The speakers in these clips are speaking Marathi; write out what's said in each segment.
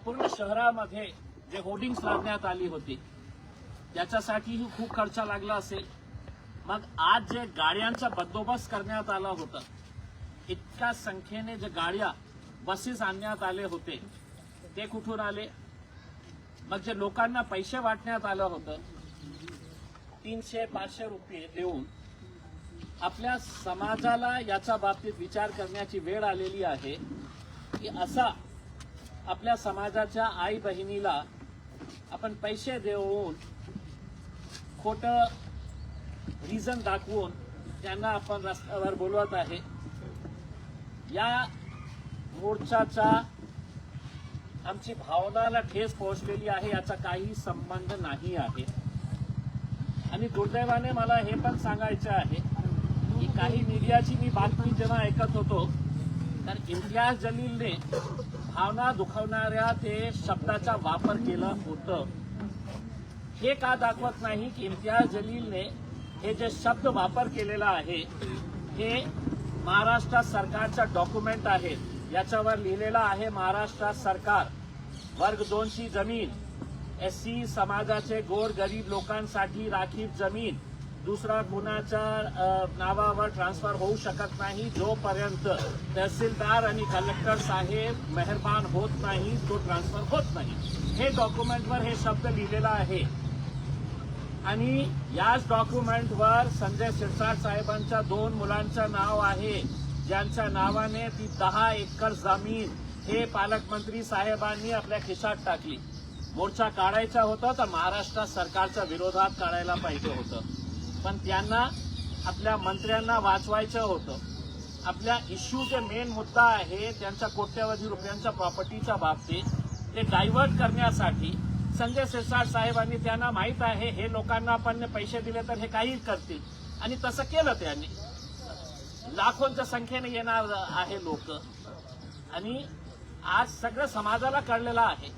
पूर्ण शहरामध्ये जे होर्डिंग्स लावण्यात आली होती त्याच्यासाठीही खूप खर्च लागला असेल. मग आज जे गाड्यांचा बंदोबस्त करण्यात आला होता, इतक्या संख्येने जे गाड्या बसेस आणण्यात आले होते ते कुठून आले? मग जे लोकांना पैसे वाटण्यात आलं होतं 300-500 रुपये देऊन, आपल्या समाजाला याच्या बाबतीत विचार करण्याची वेळ आलेली आहे की असा आपल्या समाजाच्या आई बहिणीला आपण पैसे देऊन खोटं रिझन दाखवून त्यांना आपण रस्त्यावर बोलवत आहे. या मोर्चाचा आमची भावनाला ठेस पोहोचलेली आहे, याचा काही संबंध नाही आहे. आणि दुर्दैवाने मला हे पण सांगायचं आहे की काही मीडियाची मी बातमी जेव्हा ऐकत होतो तर इम्तियाज जलीलने भावना दुखवणाऱ्या ते शब्दाचा वापर केला होतं. हे का दाखवत नाही की इम्तियाज जलीलने हे जे शब्द वापर केलेला आहे हे महाराष्ट्र सरकारचा डॉक्युमेंट आहे. याच्यावर लिहिलेला आहे महाराष्ट्र सरकार वर्ग 2 ची जमीन, एससी समाजाचे गोर गरीब लोकांसाठी राखीव जमीन दुसरा कुणाच्या नावावर ट्रान्सफर होऊ शकत नाही जोपर्यंत तहसीलदार आणि कलेक्टर साहेब मेहरबान होत नाही, तो ट्रान्सफर होत नाही. हे डॉक्युमेंटवर हे शब्द लिहिलेला आहे. आणि याच डॉक्युमेंटवर संजय शिरसाट साहेबांच्या 2 मुलांचं नाव आहे, ज्यांच्या नावाने ती 10 एकर जमीन हे पालकमंत्री साहेबांनी आपल्या खिशात टाकली. मोर्चा काढायचा होता तर महाराष्ट्र सरकारच्या विरोधात काढायला पाहिजे होतं, पण त्यांना आपल्या मंत्र्यांना वाचवायचं होतं. आपल्या इश्यू जे मेन मुद्दा आहे त्यांच्या कोट्यवधी रुपयांच्या प्रॉपर्टीच्या बाबतीत ते डायव्हर्ट करण्यासाठी संजय शिरसाट साहेबांनी, त्यांना माहित आहे हे लोकांना आपण पैसे दिले तर हे काही करतील, आणि तसं केलं त्यांनी. लाखोंच्या संख्येने येणार आहे लोक. आणि आज सगळं समाजाला कळलेलं आहे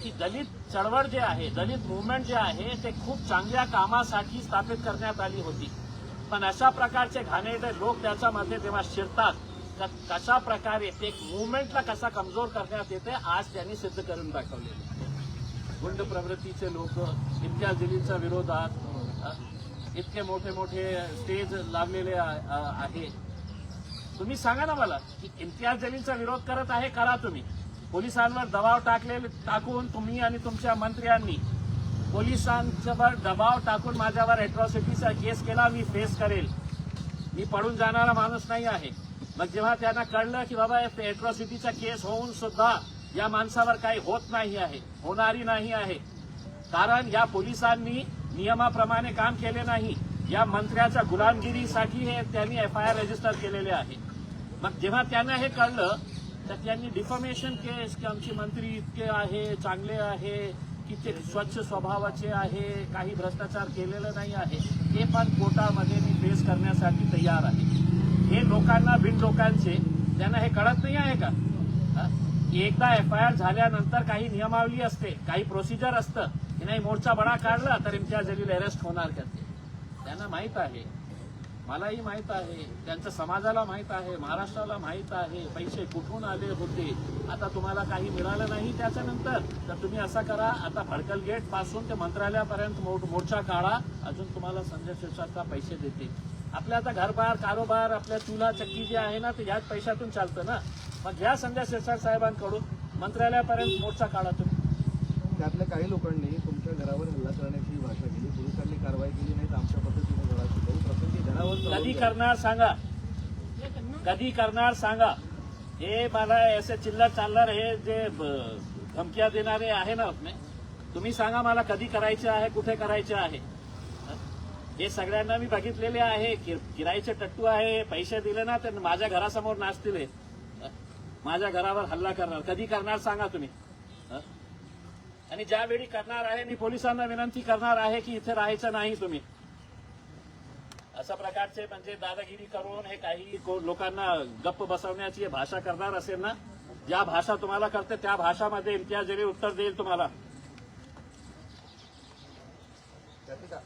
की दलित चळवळ जे आहे, दलित मुवमेंट जे आहे ते खूप चांगल्या कामासाठी स्थापित करण्यात आली होती. पण अशा प्रकारचे घाणेरडे लोक त्याच्यामध्ये जेव्हा शिरतात तर कशा प्रकारे ते मुवमेंटला कसा कमजोर करण्यात येते आज त्यांनी सिद्ध करून दाखवले. गुंड प्रवृत्तीचे लोक इम्तियाज जलीलच्या विरोधात इतके मोठे मोठे स्टेज लावलेले आहे. तुम्ही सांगा ना मला की इम्तियाज जलीलचा विरोध करत आहे, करा तुम्ही. पोलिसांवर दबाव टाकून तुम्ही आणि तुमच्या मंत्र्यांनी पोलिसांच्यावर दबाव टाकून माझ्यावर अॅट्रॉसिटीचा केस केला, मी फेस करेल, मी पडून जाणारा माणूस नाही आहे. मग जेव्हा त्यांना कळलं की बाबा अॅट्रॉसिटीचा केस होऊन सुद्धा या माणसावर काही होत नाही आहे, होणारी नाही आहे, कारण या पोलिसांनी नियमाप्रमाणे काम केले नाही, या मंत्र्याच्या गुलामगिरीसाठी हे त्यांनी FIR रजिस्टर केलेले आहे. मग जेव्हा त्यांना हे कळलं तर त्यांनी डिफॉमेशन केस की आमचे मंत्री इतके आहे, चांगले आहे, की ते स्वच्छ स्वभावाचे आहे, काही भ्रष्टाचार केलेलं नाही आहे, हे पण कोर्टामध्ये मी फेस करण्यासाठी तयार आहे. हे लोकांना बिन लोकांचे त्यांना हे कळत नाही आहे का? एकदा FIR झाल्यानंतर काही नियमावली असते, काही प्रोसिजर असतं की नाही, मोर्चा बडा काढला तर इम्तियाज जलील अरेस्ट होणार करते. त्यांना माहित आहे, मलाही माहित आहे, त्यांच्या समाजाला माहित आहे, महाराष्ट्राला माहित आहे पैसे कुठून आले होते. आता तुम्हाला काही मिळालं नाही त्याच्यानंतर तर तुम्ही असं करा, आता भडकल गेट पासून ते मंत्रालयापर्यंत मोर्चा काढा, अजून तुम्हाला संजय शिरसाट पैसे देते. आपल्या आता घरबार कारोबार आपल्या चुला चक्की जे आहे ना ते याच पैशातून चालतं ना. मग घ्या संजय शिरसाट साहेबांकडून मंत्रालयापर्यंत मोर्चा काढा तुम्ही. त्यातल्या काही लोकांनी तुमच्या घरावर हल्ला करण्याची भाषा केली, पोलिसांनी कारवाई केली नाही तर आमच्या पद्धतीने घडा शिकवू, प्रसंगी घरावर कधी करणार सांगा, कधी करणार सांगा. हे मला असे चिल्लर चालणार हे जे धमक्या देणारे आहे ना, तुम्ही सांगा मला कधी करायचे आहे, कुठे करायचे आहे. हे सगळ्यांना मी बघितलेले आहे, किरायचे टट्टू आहे, पैसे दिले ना तर माझ्या घरासमोर नाचतील, माझ्या घरावर हल्ला करणार. कधी करणार सांगा तुम्ही. आणि ज्यावेळी करणार आहे मी पोलिसांना विनंती करणार आहे की इथे राहायचं नाही तुम्ही. अशा प्रकारचे म्हणजे दादागिरी करून हे काही लोकांना गप्प बसवण्याची भाषा करणार असेल ना, ज्या भाषा तुम्हाला करते त्या भाषामध्ये इम्तियाज जलील उत्तर देईल तुम्हाला.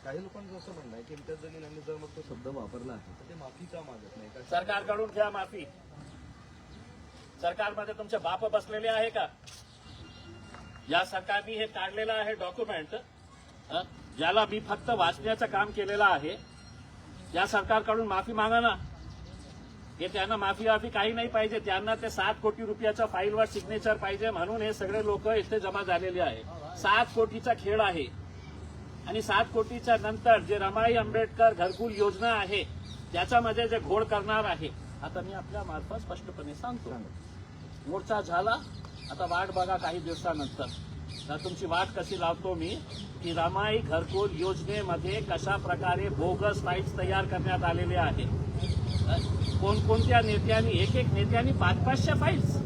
काही लोकांचं असं म्हणणं आहे की इम्तियाज जलील यांनी जर मग तो शब्द वापरला आहे तर ते माफी का मागत नाही? सरकारकडून घ्या माफी. सरकारमध्ये तुमचे बाप बसलेले आहे का? या सरकारने हे काढलेलं आहे डॉक्युमेंट, ज्याला मी फक्त वाचण्याचं काम केलेलं आहे. या सरकारकडून माफी मागा ना. हे त्यांना माफी काही नाही पाहिजे. त्यांना ते 7 कोटी रुपयाच्या फाईलवर सिग्नेचर पाहिजे म्हणून हे सगळे लोक इथे जमा झालेले आहे. 7 कोटीचा खेळ आहे. आणि 7 कोटीच्या नंतर जे रमाई आंबेडकर घरकुल योजना आहे त्याच्यामध्ये जे घोळ करणार आहे, आता मी आपल्या मार्फत स्पष्टपणे सांगतो. मोर्चा झाला, आता वाट बघा काही दिवसानंतर. तर तुमची वाट कशी लावतो मी की रमाई घरकुल योजनेमध्ये कशा प्रकारे बोगस फाईल्स तयार करण्यात आलेले आहे. कोणकोणत्या नेत्यांनी, एक नेत्यांनी 500 फाईल्स.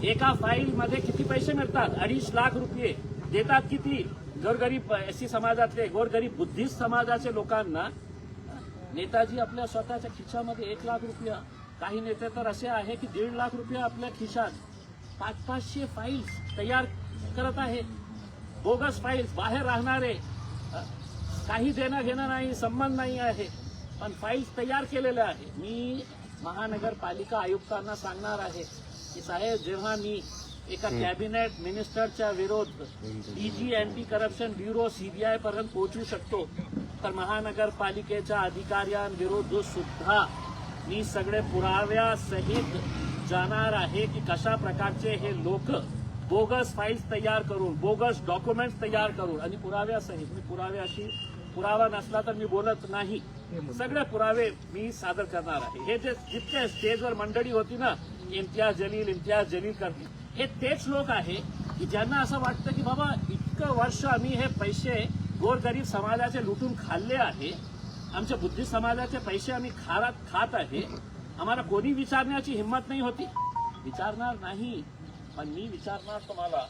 एका फाईल मध्ये किती पैसे मिळतात? 2.5 लाख रुपये देतात. किती? गोरगरीब एससी समाजातले, गोरगरीब बुद्धिस्ट समाजाचे लोकांना. नेताजी आपल्या स्वतःच्या खिशामध्ये 1 लाख रुपया, काही नेते तर असे आहे की 1.5 लाख रुपया आपल्या खिशात 500 फाईल्स तयार करत आहे. बोगस फाईल्स, बाहेर राहणारे, काही देणं घेणं नाही, संबंध नाही आहे, पण फाईल्स तयार केलेल्या आहे. मी महानगरपालिका आयुक्तांना सांगणार आहे की साहेब, जेव्हा मी एका कॅबिनेट मिनिस्टरच्या विरोध डीजी अँटी करप्शन ब्युरो सीबीआय पर्यंत पोहोचू शकतो, तर महानगरपालिकेच्या अधिकाऱ्यांविरुद्ध सुद्धा मी सगळे पुराव्यासहित जाणार आहे की कशा प्रकारचे हे लोक बोगस फाईल्स तयार करून, बोगस डॉक्युमेंट्स तयार करून, आणि पुराव्यासहित, मी पुरावा नसला तर मी बोलत नाही, सगळे पुरावे मी सादर करणार आहे. हे जे जितके स्टेजवर मंडळी होती ना, इम्तियाज जलील करतील, हे तेच लोक आहे की ज्यांना असं वाटतं की बाबा इतकं वर्ष आम्ही हे पैसे गोरगरीब समाजाचे लुटून खाल्ले आहे, आमच्या बुद्धिस्ट समाजाचे पैसे आम्ही खात आहे, आम्हाला कोणी विचारण्याची हिंमत नाही होती. विचारणार नाही, पण मी विचारणार तुम्हाला.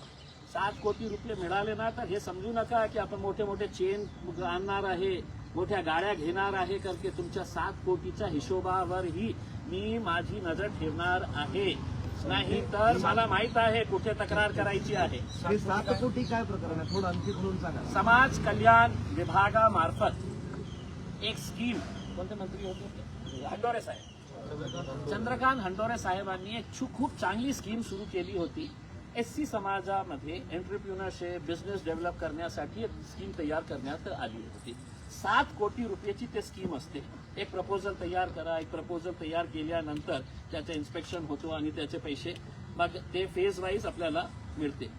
7 कोटी रुपये मिळाले ना, तर हे समजू नका की आपण मोठे मोठे चेन आणणार आहे, मोठ्या गाड्या घेणार आहे, कारण की तुमच्या 7 कोटीच्या हिशोबावरही मी माझी नजर ठेवणार आहे. नाही तर मला माहित आहे कुठे तक्रार करायची आहे. हे 7 कोटी काय प्रकरण आहे? थोडं आणखी खोलून सांगा. समाज कल्याण विभागामार्फत एक स्कीम, कोणते मंत्री होते? हंडोरे साहेब, चंद्रकांत हंडोरे साहेबांनी एक खूप चांगली स्कीम सुरू केली होती. एससी समाजामध्ये एंटरप्रिन्योरशिप, बिझनेस डेव्हलप करण्यासाठी एक स्कीम तयार करण्यात आली होती. 7 कोटी रुपयाची ते स्कीम असते. एक प्रपोजल तयार करा, एक प्रपोजल तयार केल्यानंतर त्याचं इन्स्पेक्शन होतो आणि त्याचे पैसे मग ते फेज वाईज आपल्याला मिळते.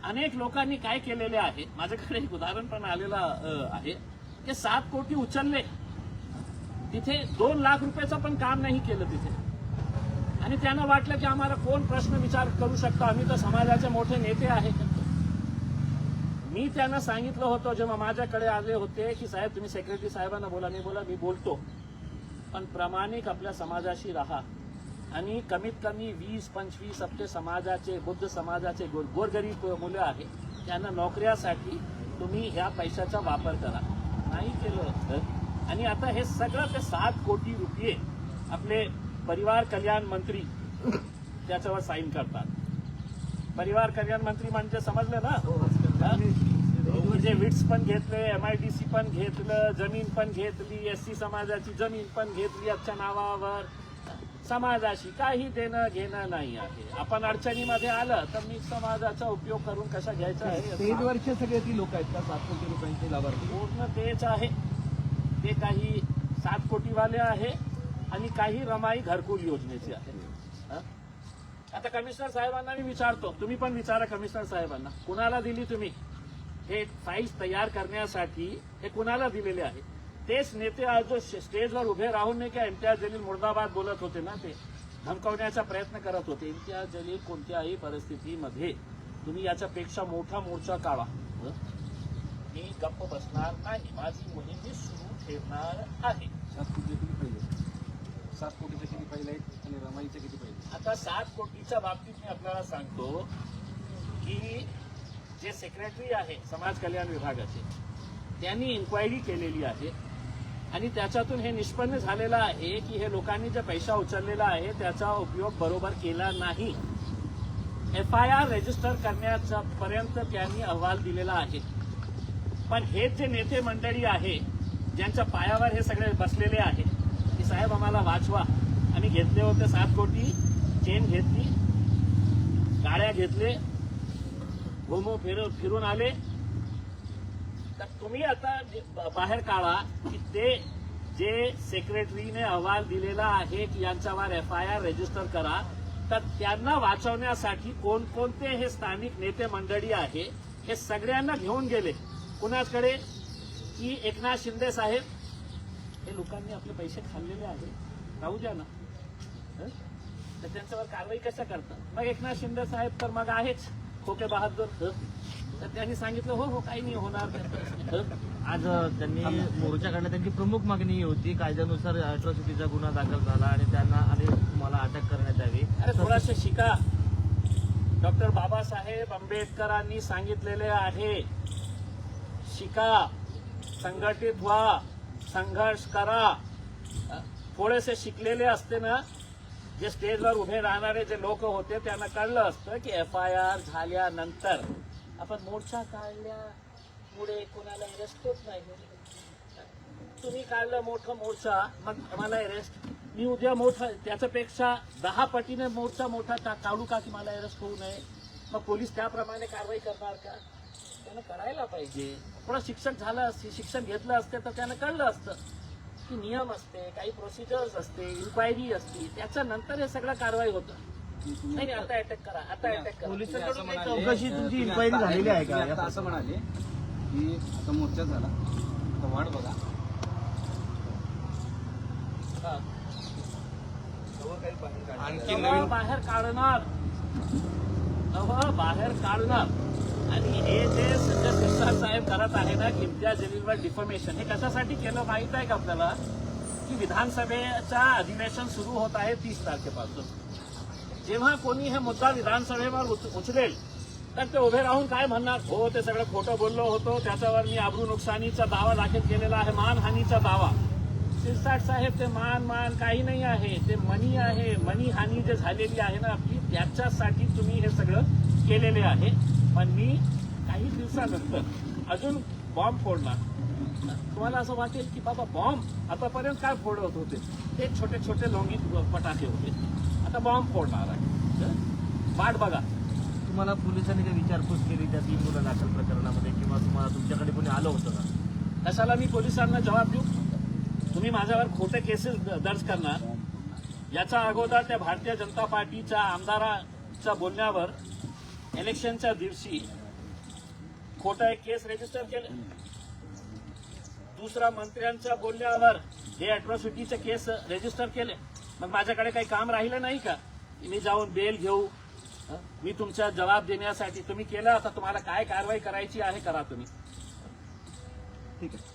अनेक लोकांनी काय केलेले आहे, माझ्याकडे एक उदाहरण पण आलेलं आहे की 7 कोटी उचलले, तिथे 2 लाख रुपयाचं पण काम नाही केलं तिथे, आणि त्यांना वाटलं की आम्हाला कोण प्रश्न विचार करू शकतो, आम्ही तर समाजाचे मोठे नेते आहेत. मी त्यांना सांगितलं होतं जेव्हा माझ्याकडे आले होते की साहेब तुम्ही सेक्रेटरी साहेबांना बोला. नाही बोला, मी बोलतो, पण प्रामाणिक आपल्या समाजाशी राहा आणि कमीत कमी 20-25 आपले समाजाचे, बुद्ध समाजाचे गोरगरीब मुलं आहेत, त्यांना नोकऱ्यासाठी तुम्ही ह्या पैशाचा वापर करा. नाही केलं, आणि आता हे सगळं ते 7 कोटी रुपये आपले परिवार कल्याण मंत्री त्याच्यावर साईन करतात. परिवार कल्याण मंत्री म्हणजे समजलं ना, जे विट्स पण घेतले, MIDC पण घेतलं, जमीन पण घेतली, एससी समाजाची जमीन पण घेतली आजच्या नावावर. समाजाशी काही देणं घेणं नाही आहे. आपण अडचणीमध्ये आलं तर मी समाजाचा उपयोग करून कसा घ्यायचा आहे. स्टेजवरचे सगळे ती लोक आहेत का 7 कोटी रुपयांचे लाभार्थी? पूर्ण तेच आहे. ते काही 7 कोटीवाले आहे आणि काही रमाई घरकुल योजनेचे आहे. आता कमिशनर साहेबांना मी विचारतो, तुम्ही पण विचारा कमिशनर साहेबांना, कुणाला दिली तुम्ही हे फाईल्स तयार करण्यासाठी? हे कुणाला दिलेले आहे? तेच नेते आज जो स्टेजवर उभे राहून नाही का इम्तियाज जलील मुर्दाबाद बोलत होते ना, ते धमकवण्याचा प्रयत्न करत होते. इम्तियाज जलील कोणत्याही परिस्थितीमध्ये तुम्ही याच्यापेक्षा मोठा मोर्चा काढा, मी गप्प बसणार नाही. माझी मोहीम मी सुरू ठेवणार आहे. 7 कोटी किती पाहिजे? 7 कोटीचे किती पाहिजे आहेत आणि रमाईचे किती पाहिजे? आता 7 कोटीच्या बाबतीत मी आपल्याला सांगतो की जे सेक्रेटरी आहे समाज कल्याण विभागाचे, त्यांनी इन्क्वायरी केलेली आहे आणि त्याच्यातून हे निष्पन्न झालेलं आहे की हे लोकांनी जे पैसा उचललेला आहे त्याचा उपयोग बरोबर केला नाही. FIR रजिस्टर करण्याचा पर्यंत त्यांनी अहवाल दिलेला आहे. पण हे जे नेते मंडळी आहे ज्यांच्या पायावर हे सगळे बसलेले आहे की साहेब आम्हाला वाचवा, आम्ही घेतले होते 7 कोटी, चेन घेतली, गाड्या घेतले, फिरून आले तर तुम्ही आता बाहेर काढा की ते जे सेक्रेटरीने अहवाल दिलेला आहे की यांच्यावर FIR रजिस्टर करा, तर त्यांना वाचवण्यासाठी कोणकोणते हे स्थानिक नेते मंडळी आहे हे सगळ्यांना घेऊन गेले कुणाकडे की एकनाथ शिंदे साहेब, हे लोकांनी आपले पैसे खाल्लेले आहेत, राहू द्या ना, हं? तर त्यांच्यावर कारवाई कशा करतात? मग एकनाथ शिंदे साहेब तर मग आहेच खोके बहादूर, हं? तर त्यांनी सांगितलं हो काही नाही होणार, हं? आज त्यांनी मोर्चाकडनं त्यांची प्रमुख मागणी ही होती, कायद्यानुसार अॅट्रॉसिटीचा गुन्हा दाखल झाला आणि त्यांना आणि तुम्हाला अटक करण्यात यावी. अरे थोडासे शिका. डॉक्टर बाबासाहेब आंबेडकरांनी सांगितलेले आहे, शिका, संघटित व्हा, संघर्ष करा. थोडेसे शिकलेले असते ना, जे स्टेजवर उभे राहणारे जे लोक होते त्यांना कळलं असतं की FIR झाल्यानंतर आपण मोर्चा काढल्या पुढे कोणाला अरेस्ट होत नाही. तुम्ही काढलं मोठं मोर्चा, मग मला अरेस्ट, मी उद्या मोठा त्याच्यापेक्षा 10 पटीने मोठा काढू का की मला अरेस्ट होऊ नये? मग पोलीस त्याप्रमाणे कारवाई करणार का? त्यानं करायला पाहिजे. थोडं शिक्षण घेतलं असते तर त्यानं कळलं असतं की नियम असते, काही प्रोसिजर्स असते, इन्क्वायरी असते, त्याच्यानंतर हे सगळं कारवाई होतं. नाही आता अटॅक करा, आता अटॅक करा. पोलिसांकडून काही चौकशी तुमची इन्क्वायरी झालेली आहे का? आता असं म्हणाले की आता मोर्चा झाला, आता वाट बघा. हा. आणखी तेव्हा बाहेर काढणार. आणि हे जे संजय शिरसाट साहेब करत आहे ना, इम्तियाज जलीलवर डिफॉर्मेशन, हे कशासाठी केलं माहित आहे का आपल्याला? की विधानसभेचा अधिवेशन सुरू होत आहे 30 तारखेपासून. जेव्हा कोणी हे मुद्दा विधानसभेवर उचलेल तर ते उभे राहून काय म्हणणार, हो ते सगळं खोटं बोललो होतो, त्याच्यावर मी आबरू नुकसानीचा दावा दाखल केलेला आहे, मानहानीचा दावा. शिरसाट साहेब, ते मान काही नाही आहे, ते मनी आहे. मनी हानी जे झालेली आहे ना आपली, त्याच्यासाठी तुम्ही हे सगळं केलेले आहे. पण मी काही दिवसानंतर अजून बॉम्ब फोडणार. तुम्हाला असं वाटेल की बाबा बॉम्ब आतापर्यंत काय फोडत होते, ते छोटे छोटे लोंगी पटाखे होते, आता बॉम्ब फोडणार आहे. वाट बघा. तुम्हाला पोलिसांनी काही विचारपूस केली त्या 3 गुन्हा दाखल प्रकरणामध्ये, किंवा तुम्हाला तुमच्याकडे कोणी आलं होतं का? कशाला मी पोलिसांना जबाब देऊ? तुम्ही माझ्यावर खोटे केसेस दर्ज करणार. याच्या अगोदर त्या भारतीय जनता पार्टीच्या आमदाराच्या बोलण्यावर इलेक्शनच्या दिवशी खोटा एक केस रजिस्टर केले. दुसरा मंत्र्यांच्या बोलण्यावर हे अॅट्रॉसिटीचे केस रजिस्टर केले. मग माझ्याकडे काही काम राहिलं नाही का? मी जाऊन बेल घेऊ? मी तुमचा जबाब देण्यासाठी तुम्ही केलं. आता तुम्हाला काय कारवाई करायची आहे करा तुम्ही. ठीक आहे.